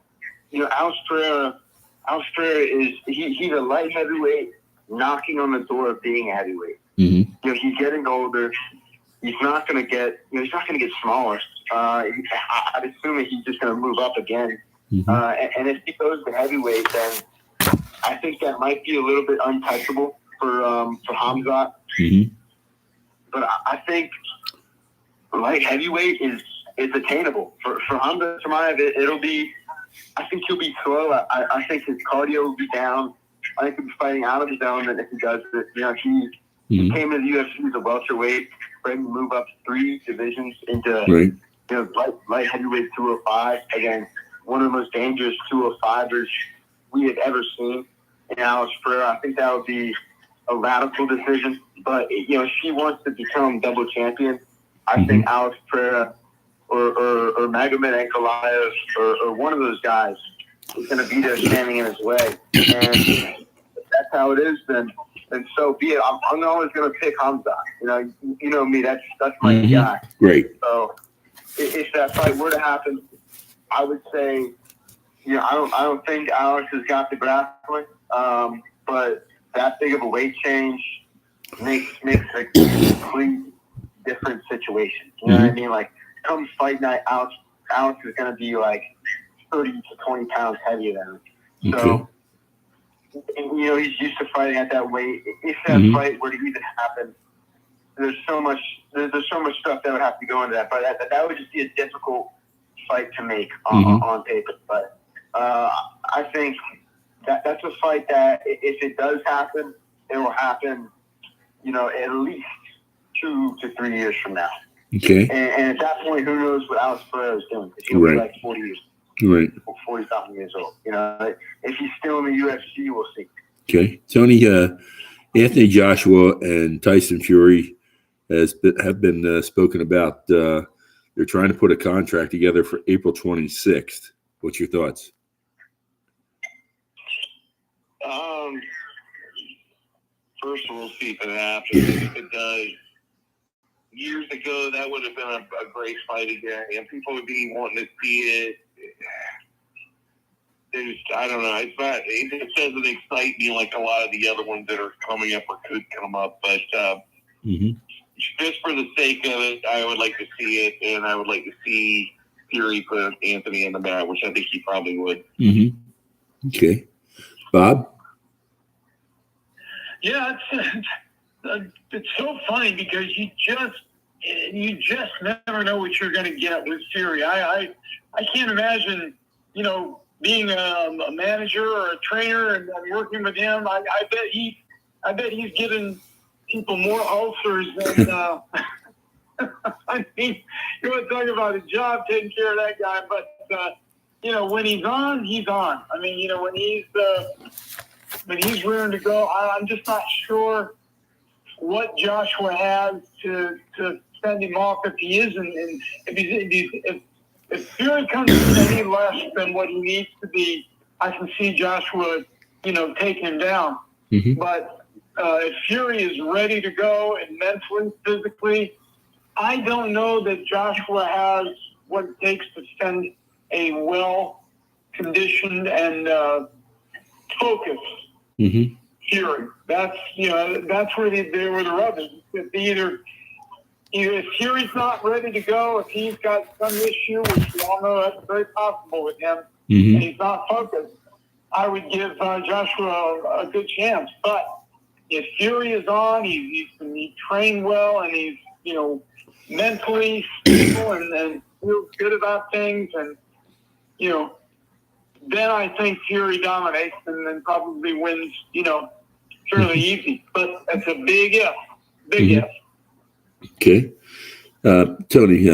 Alex Pereira is he's a light heavyweight knocking on the door of being a heavyweight. Mm-hmm. He's getting older. He's not going to get smaller. I'd assume that he's just going to move up again. Mm-hmm. And if he goes to heavyweight, then I think that might be a little bit untouchable for Hamzat. Mm-hmm. But I think light heavyweight is attainable for Hamzat Chimaev. It'll be. I think he'll be slow. I think his cardio will be down. I think he'll be fighting out of his element if he does it. He came into the UFC as a welterweight, ready to move up 3 divisions into light heavyweight 205. Again, one of the most dangerous 205ers we have ever seen in Alex Pereira. I think that would be a radical decision. But if he wants to become double champion, I think Alex Pereira or Magomed Ankalaev or one of those guys is going to be there standing in his way. And if that's how it is, then so be it. I'm always going to pick Hamzat. You know me. That's my guy. Great. So if that fight were to happen, I would say, I don't think Alex has got the grappling, but that big of a weight change makes a complete different situation. You know what I mean? Like, come fight night, Alex is going to be like 30 to 20 pounds heavier than him. So. He's used to fighting at that weight. If that fight were to even happen, there's so much stuff that would have to go into that. But that would just be a difficult fight to make on paper. But I think that's a fight that if it does happen, it will happen, at least 2 to 3 years from now. Okay. And at that point, who knows what Alex Pereira is doing? Because he'll be like 40 years, Right. 40-something years old. You know, if he's still in the UFC, we'll see. Okay. Tony, Anthony Joshua and Tyson Fury have been spoken about. They're trying to put a contract together for April 26th. What's your thoughts? First, we'll see if it happens. If it does, years ago, that would have been a great fight again, and people would be wanting to see it. I don't know. It doesn't excite me like a lot of the other ones that are coming up or could come up. But just for the sake of it, I would like to see it, and I would like to see Fury put Anthony in the mat, which I think he probably would. Mm-hmm. Okay. Bob? Yeah, it's so funny because you just never know what you're going to get with Fury. I can't imagine, being a manager or a trainer and working with him. I bet he's giving people more ulcers than. I mean, you want to talk about a job taking care of that guy, but when he's on, he's on. I mean, when he's rearing to go, I'm just not sure what Joshua has to send him off if he isn't. And if Fury comes in any less than what he needs to be, I can see Joshua, taking him down. Mm-hmm. But if Fury is ready to go and mentally, physically, I don't know that Joshua has what it takes to send a well-conditioned and focused Fury. That's where they were the rub is. If Fury's not ready to go, if he's got some issue, which we all know that's very possible with him, and he's not focused, I would give Joshua a good chance. But if Fury is on, he's trained well, and he's mentally stable and feels good about things, and then I think Fury dominates and then probably wins, fairly easy. But that's a big if. If. Okay. Tony,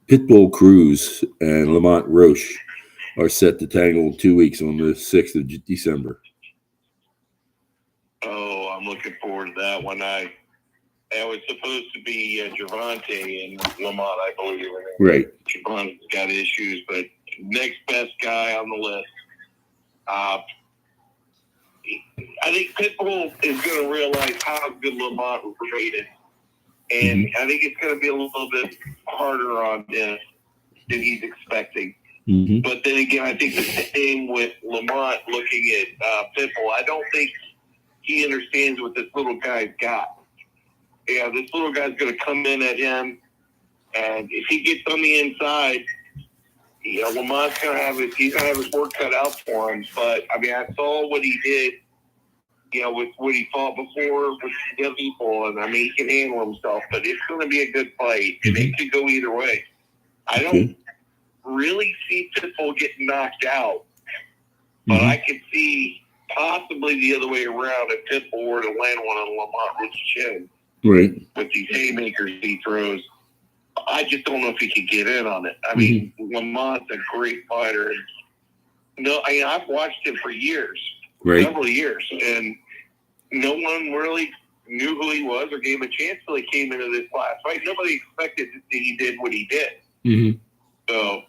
Pitbull Cruz and Lamont Roche are set to tangle in 2 weeks on the 6th of December. Oh, I'm looking forward to that one. It was supposed to be Gervonta and Lamont, I believe. Right. Gervonta's got issues, but next best guy on the list. I think Pitbull is going to realize how good Lamont was rated. And I think it's going to be a little bit harder on him than he's expecting. Mm-hmm. But then again, I think the same with Lamont looking at Pitbull. I don't think he understands what this little guy's got. Yeah, this little guy's going to come in at him, and if he gets on the inside, Lamont's going to have his work cut out for him. But I mean, I saw what he did. With what he fought before with the other people, and I mean, he can handle himself, but it's going to be a good fight, and it could go either way. I don't really see Pitbull getting knocked out, but I could see possibly the other way around if Pitbull were to land one on Lamont's chin, right, with these haymakers he throws. I just don't know if he could get in on it. I mean, Lamont's a great fighter. I've watched him for years. Right. Several years, and no one really knew who he was or gave him a chance till he came into this last fight. Nobody expected that he did what he did. Mm-hmm. So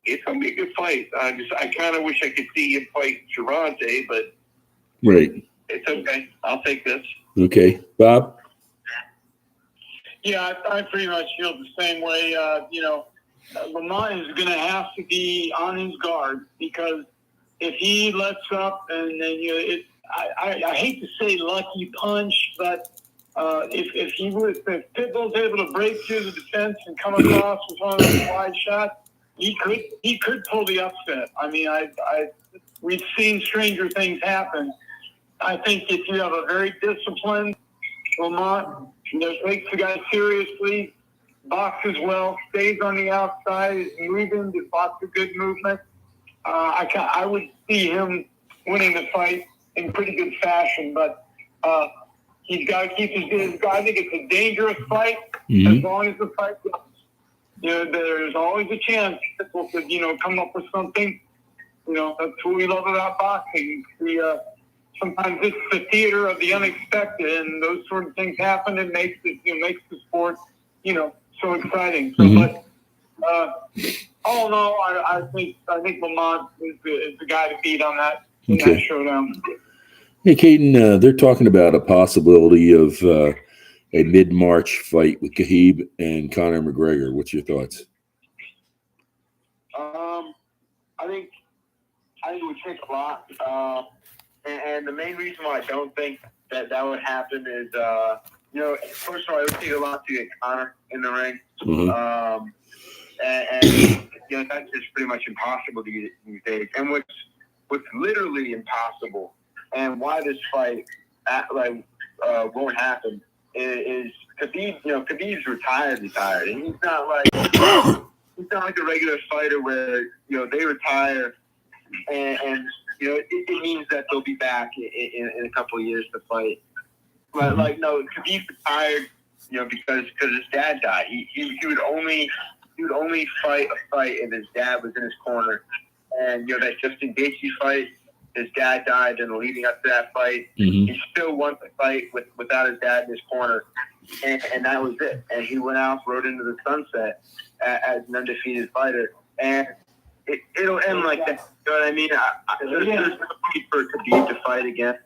it's gonna be a good fight. I kind of wish I could see him fight Gervonta, but it's okay. I'll take this. Okay, Bob. Yeah, I pretty much feel the same way. Lamont is going to have to be on his guard because if he lets up and then I hate to say lucky punch, but if Pitbull's able to break through the defense and come across with one of those wide shots, he could pull the upset. I mean, we've seen stranger things happen. I think if you have a very disciplined Lamont, takes the guy seriously, boxes well, stays on the outside, is moving, just lots of good movement. I would see him winning the fight in pretty good fashion, but he's got to keep his. I think it's a dangerous fight Mhm. as long as the fight goes. There's always a chance that people could, come up with something. That's what we love about boxing. Sometimes it's the theater of the unexpected, and those sort of things happen. And makes makes the sport, so exciting. So, Mhm. all in all, I think Lamont is the guy to beat on that in that showdown. Hey, Caden, they're talking about a possibility of a mid-March fight with Khabib and Conor McGregor. What's your thoughts? I think it would take a lot. And the main reason why I don't think that would happen is, first of all, it would take a lot to get Conor in the ring. Mhm. And that's just pretty much impossible to get these days. And what's literally impossible, and why this fight won't happen is Khabib. Khabib's retired, and he's not like a regular fighter where they retire and it means that they'll be back in a couple of years to fight. But no, Khabib retired, because his dad died. He would only fight a fight if his dad was in his corner. And that Justin Gaethje fight, his dad died, and leading up to that fight, Mhm. he still won the fight without his dad in his corner, and that was it. And he went out, rode into the sunset as an undefeated fighter, and it'll end like that. You know what I mean? There's no need for Khabib to fight again.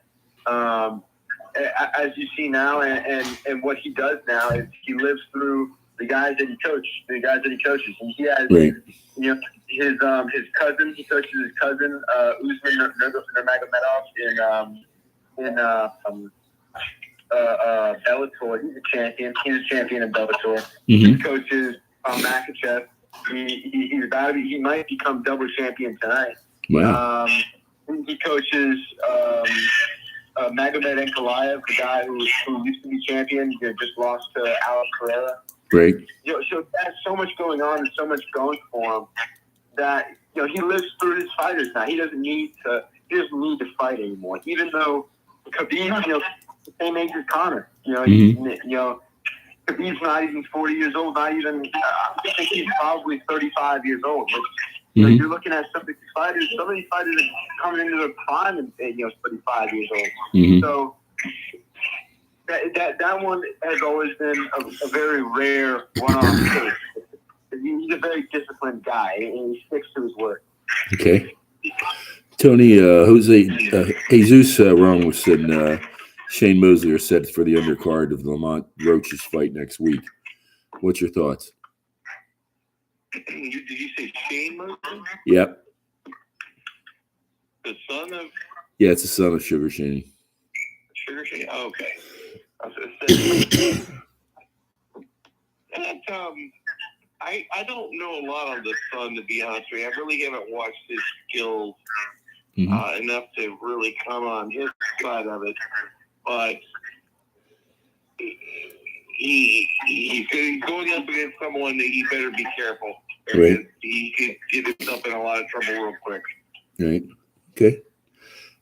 As you see now, and what he does now is he lives through the guys that he coaches, and he has his cousin. He coaches his cousin Usman Nurmagomedov in Bellator. He's a champion. He's a champion in Bellator. He coaches Makachev. He might become double champion tonight. Wow. He coaches Magomed Ankalaev, the guy who used to be champion, just lost to Alex Pereira. Great. So there's so much going on and so much going for him that he lives through his fighters now. He doesn't need to fight anymore. Even though Khabib, the same age as Conor. Khabib's not even 40 years old. Not even. I think he's probably 35 years old. But, you're looking at some of these fighters. Some of these fighters are coming into their prime at 35 years old. Mhm. So that one has always been a very rare one-off case. He's a very disciplined guy, and he sticks to his work. Okay. Tony, Jesus Ramos and Shane Mosley are set for the undercard of Lamont Roach's fight next week. What's your thoughts? Did you say Shane Mosley? Yep. The son of Yeah, it's the son of Sugar Shane. Sugar Shane? Oh, okay. I was going to say. I don't know a lot on the son, to be honest with you. I really haven't watched his skills enough to really come on his side of it. But he's going up against someone that he better be careful. Right. He could get himself in a lot of trouble real quick. Right. Okay.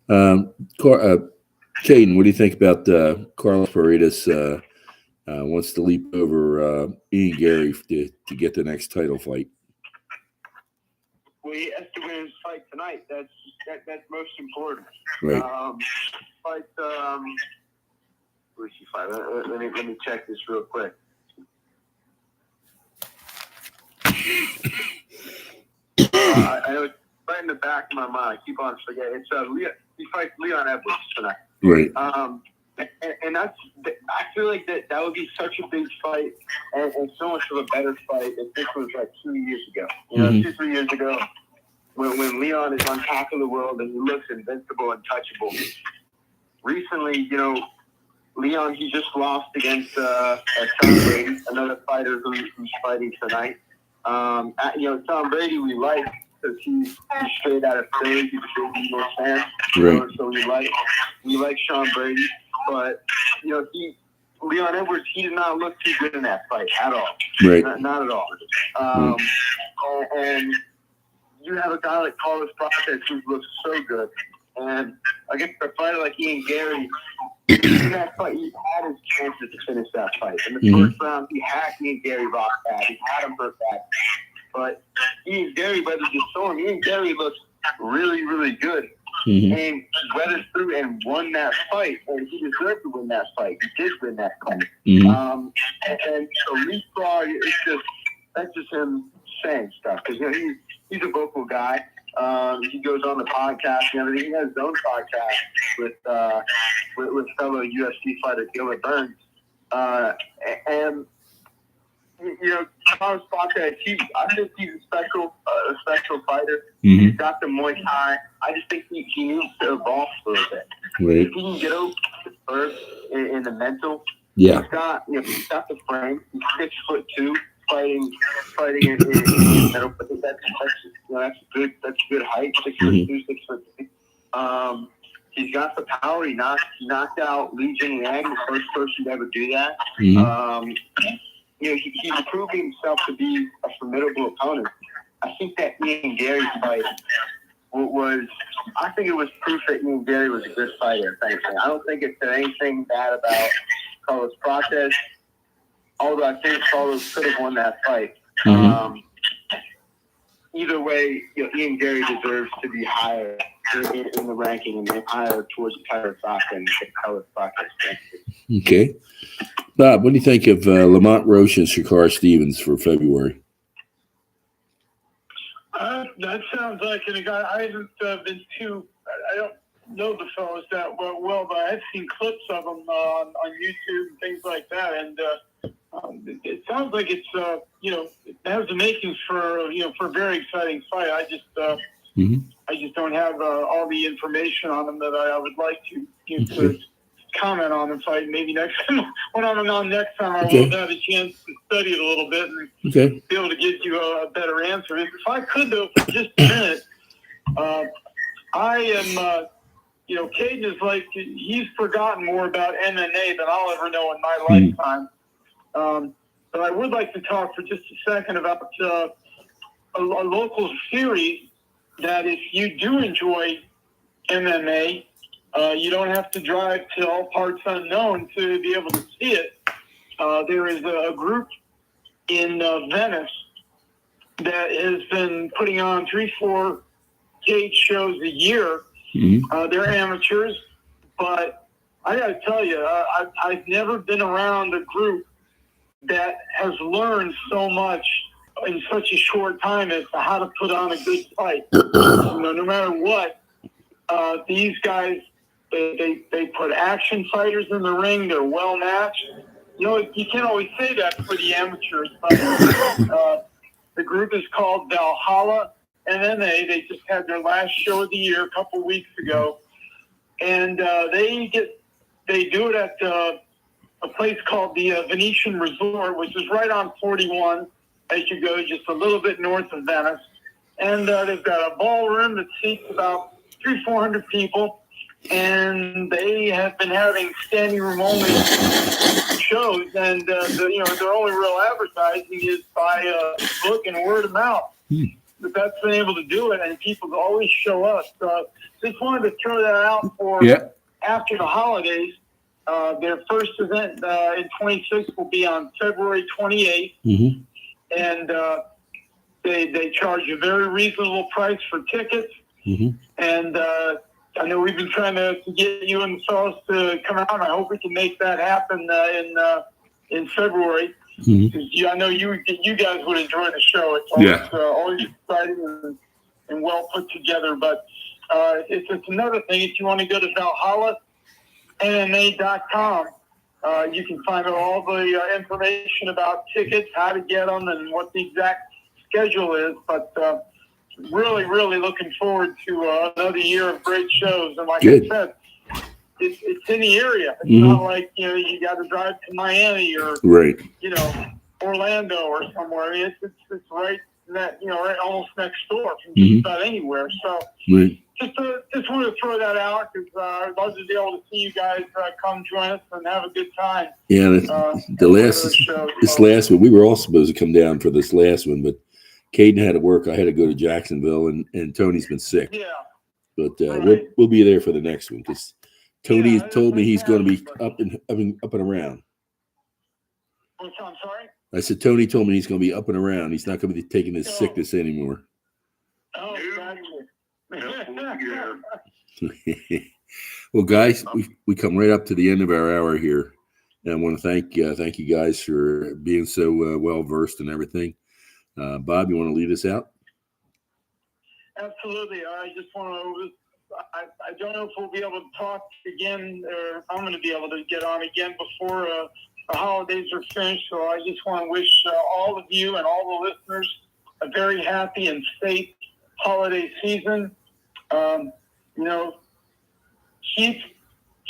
Caden, what do you think about Carlos Paredes wants to leap over Ian Gary to get the next title fight? Well, he has to win his fight tonight. That's most important. Right. Where's he fight? Let me check this real quick. I know it's right in the back of my mind. I keep on forgetting. It's he fights Leon Edwards tonight. Right. And I feel like that would be such a big fight and so much of a better fight if this was like 2 years ago. 2-3 years ago, when Leon is on top of the world and he looks invincible and touchable. Recently, Leon, he just lost against Tom Brady, another fighter who's fighting tonight. Tom Brady we like because he's straight out of Philly. He's a big Eagles fan. Right. So we like Sean Brady. But, Leon Edwards, he did not look too good in that fight at all. Right. Not at all. And you have a guy like Carlos Paredes who looks so good. And against a fighter like Ian Gary, in that fight, he had his chances to finish that fight. In the first round, he had Ian Gary rock bad. He had him hurt bad. But Ian Gary weathered the storm. Ian Gary looks really, really good. And weathered through and won that fight. And he deserved to win that fight. He did win that fight. And so leapfrog, that's just him saying stuff. Because he's a vocal guy. He goes on the podcast and everything. He has his own podcast with fellow UFC fighter Gilbert Burns. And Thomas Parker, I think he's a special fighter. He's got the Muay Thai. I just think he needs to evolve a little bit. Right. If he can get over first in the mental, yeah. He's got the frame. He's 6'2", fighting in the middle. But that's good height. 6'2", 6'3". He's got the power. He knocked out Li Jingliang, the first person to ever do that. He's proving himself to be a formidable opponent. I think that Ian Gary fight was proof that Ian Gary was a good fighter. I don't think it said anything bad about Carlos Prates, although I think Carlos could have won that fight. Either way, Ian Gary deserves to be higher in the ranking and higher towards Carlos Prates and Carlos Prates. Okay. Bob, what do you think of Lamont Roche and Shakar Stevens for February? That sounds like a guy. I haven't been I don't know the fellows that well, but I've seen clips of them on YouTube and things like that, and it sounds like it's it has the makings for for a very exciting fight. I just don't have all the information on them that I would like to to comment on the fight. Maybe next time, when I'm on next time, I will have a chance to study it a little bit and be able to give you a better answer. If I could, though, for just a minute, I am, Caden is like, he's forgotten more about MMA than I'll ever know in my lifetime. But I would like to talk for just a second about a local series that if you do enjoy MMA, you don't have to drive to all parts unknown to be able to see it. There is a group in Venice that has been putting on 3-4 cage shows a year. They're amateurs, but I got to tell you, I've never been around a group that has learned so much in such a short time as to how to put on a good fight. No matter what, these guys, they put action fighters in the ring. They're well matched. You can't always say that for the amateurs, but the group is called Valhalla MMA. They just had their last show of the year a couple weeks ago, and they do it at a place called the Venetian Resort, which is right on 41 as you go, just a little bit north of Venice. And they've got a ballroom that seats about 300-400 people. And they have been having standing room only shows, and their only real advertising is by book and word of mouth. But that's been able to do it, and people always show up. So just wanted to throw that out for after the holidays. Their first event in 26 will be on February 28th, and they charge a very reasonable price for tickets, and I know we've been trying to get you and the fellas to come out. I hope we can make that happen in February. I know you guys would enjoy the show. It's always exciting and well put together. But it's another thing. If you want to go to ValhallaMMA.com, you can find out all the information about tickets, how to get them, and what the exact schedule is. But really, really looking forward to another year of great shows. And like I said, it's in the area. It's not like, you got to drive to Miami or, Orlando or somewhere. I mean, it's right in that, right almost next door from just about anywhere. So just wanted to throw that out because I'd love to be able to see you guys come join us and have a good time. Yeah, this last one, we were all supposed to come down for this last one, but Caden had to work. I had to go to Jacksonville, and Tony's been sick. Yeah. But we'll be there for the next one because Tony Yeah, has told me he's going to be fantastic. up and around. I'm sorry? I said Tony told me he's going to be up and around. He's not going to be taking his Oh. sickness anymore. Oh, gotcha. Well, guys, we come right up to the end of our hour here, and I want to thank you guys for being so well versed in everything. Bob, you want to lead us out? Absolutely. I just want to. I don't know if we'll be able to talk again, or I'm going to be able to get on again before the holidays are finished. So I just want to wish all of you and all the listeners a very happy and safe holiday season.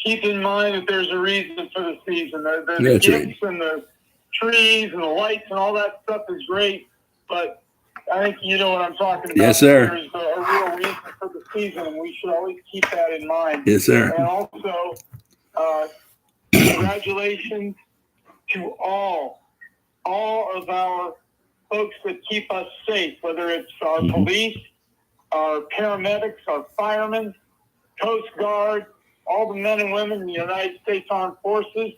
Keep in mind that there's a reason for the season. The gifts and the trees and the lights and all that stuff is great, but I think you know what I'm talking about. Yes, sir. There's a real reason for the season, and we should always keep that in mind. Yes, sir. And also, congratulations to all of our folks that keep us safe, whether it's our police, our paramedics, our firemen, Coast Guard, all the men and women in the United States Armed Forces.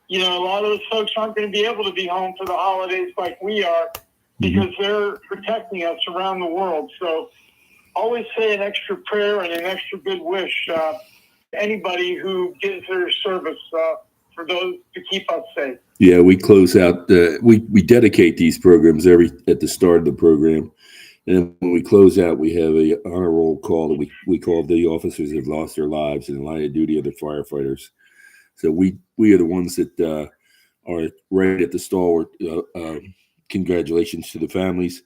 A lot of those folks aren't going to be able to be home for the holidays like we are because they're protecting us around the world. So always say an extra prayer and an extra good wish to anybody who gives their service for those to keep us safe. Yeah, we close out. We dedicate these programs at the start of the program, and then when we close out, we have a honor roll call that we call the officers that have lost their lives in the line of duty of the firefighters. So we are the ones that are right at the stalwart. Congratulations to the families,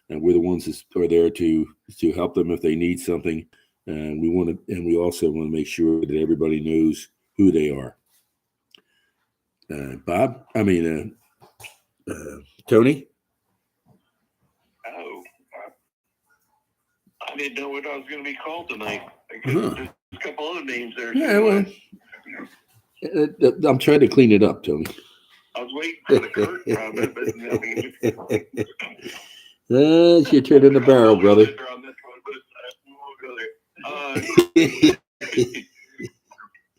and we're the ones that are there to help them if they need something. And we also want to make sure that everybody knows who they are. Tony? Oh, I didn't know what I was going to be called tonight. There's a couple other names there. Yeah, well, I'm trying to clean it up, Tony. I was waiting for the curtain comment, but it's your turn in the barrel, brother.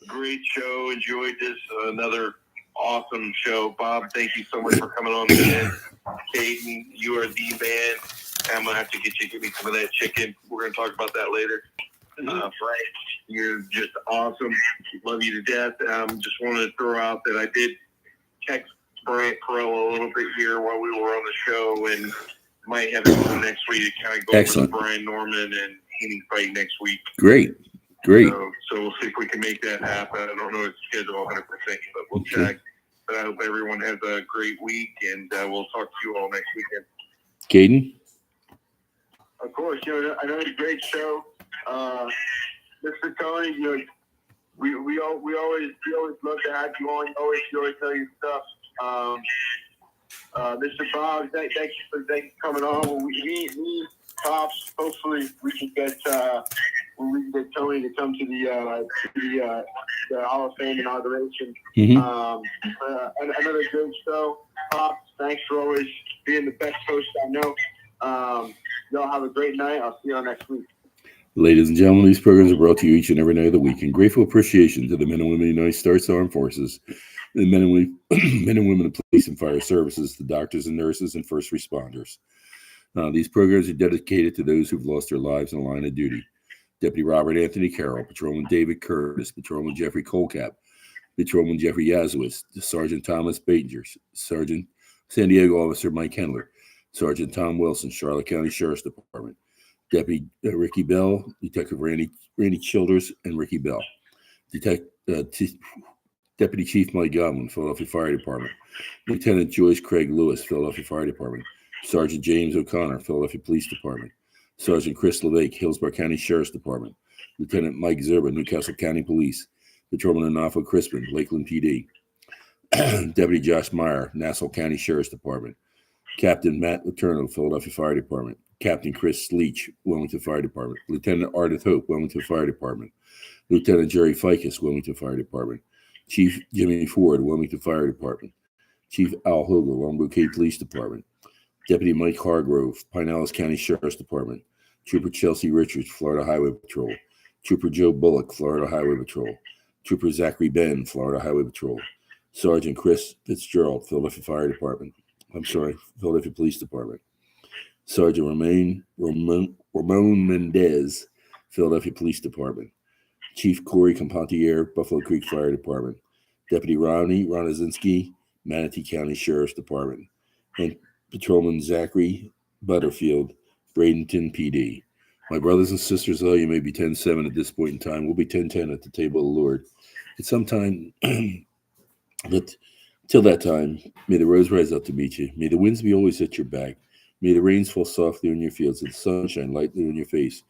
Great show. Enjoyed this. Another awesome show. Bob, thank you so much for coming on again. Caden, you are the man. I'm going to have to get me some of that chicken. We're going to talk about that later. Frank, you're just awesome. Love you to death. Just wanted to throw out that I did text Bryant Perella a little bit here while we were on the show, and might have it next week to kind of go over the Brian Norman and Haney fight next week. Great. So we'll see if we can make that happen. I don't know its schedule 100%, but we'll check. But I hope everyone has a great week, and we'll talk to you all next weekend. Caden? Of course, another great show. Mr. Tony, we always love to have you on. You always tell your stuff. Mr. Bob, thank you for coming on. We Pops, hopefully we can get Tony to come to the Hall of Fame inauguration. Another good show. Pops, thanks for always being the best host I know. Y'all have a great night. I'll see y'all next week. Ladies and gentlemen, these programs are brought to you each and every night of the week in grateful appreciation to the men and women of the United States Armed Forces, the men and women of police and fire services, the doctors and nurses, and first responders. These programs are dedicated to those who've lost their lives in the line of duty. Deputy Robert Anthony Carroll, Patrolman David Curtis, Patrolman Jeffrey Colcap, Patrolman Jeffrey Yazowitz, Sergeant Thomas Batinger, Sergeant San Diego Officer Mike Hendler, Sergeant Tom Wilson, Charlotte County Sheriff's Department, Deputy Ricky Bell, Detective Randy Childers, and Ricky Bell, Deputy Chief Mike Godwin, Philadelphia Fire Department, Lieutenant Joyce Craig Lewis, Philadelphia Fire Department, Sergeant James O'Connor, Philadelphia Police Department, Sergeant Chris LeVake, Hillsborough County Sheriff's Department, Lieutenant Mike Zerba, Newcastle County Police, Patrolman Anafo Crispin, Lakeland PD, Deputy Josh Meyer, Nassau County Sheriff's Department, Captain Matt Letourneau, Philadelphia Fire Department, Captain Chris Leach, Wilmington Fire Department, Lieutenant Ardith Hope, Wilmington Fire Department, Lieutenant Jerry Ficus, Wilmington Fire Department, Chief Jimmy Ford, Wilmington Fire Department, Chief Al Hogle, Long Bouquet Police Department, Deputy Mike Hargrove, Pinellas County Sheriff's Department, Trooper Chelsea Richards, Florida Highway Patrol, Trooper Joe Bullock, Florida Highway Patrol. Trooper Zachary Ben, Florida Highway Patrol. Sergeant Chris Fitzgerald, Philadelphia Police Department. Sergeant Ramon Mendez, Philadelphia Police Department. Chief Corey Compantier, Buffalo Creek Fire Department. Deputy Ronnie Ronazinski, Manatee County Sheriff's Department. And Patrolman Zachary Butterfield, Bradenton PD. My brothers and sisters, although you may be 10-7 at this point in time, we'll be 10-10 at the table of the Lord. At some time, but till that time, may the rose rise up to meet you. May the winds be always at your back. May the rains fall softly on your fields and the sun shine lightly on your face.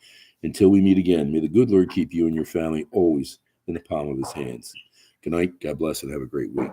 Until we meet again, may the good Lord keep you and your family always in the palm of his hands. Good night. God bless and have a great week.